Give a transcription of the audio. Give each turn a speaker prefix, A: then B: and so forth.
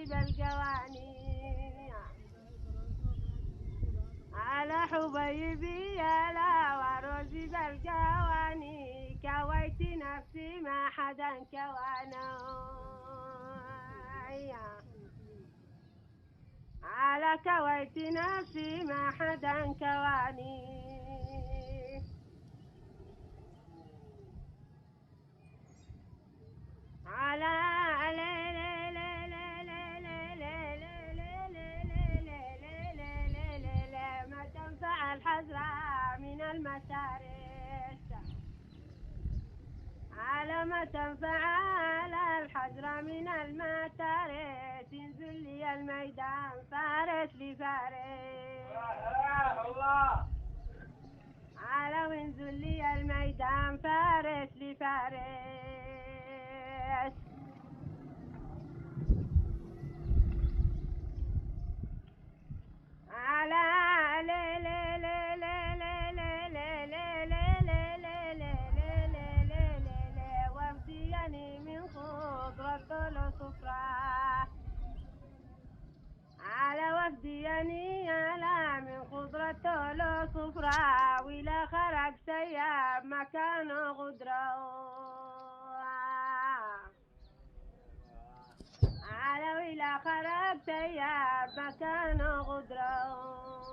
A: ورزب الجواني على حبيبي يا ورزب الجواني كويت نفسي ما حدا كوانا على كويت نفسي ما حدا كواني على ما تنفع الحزرة من المسارس على ما تنفع على الحزرة من المسارس ينزل لي الميدان فارس لفارس الله على وينزل لي الميدان فارس لفارس على وفديني من خضرة الصفراء على وفديني على من خضرة الصفراء ولا خرج سياب مكان غدره على ولا خرج سياب مكان غدره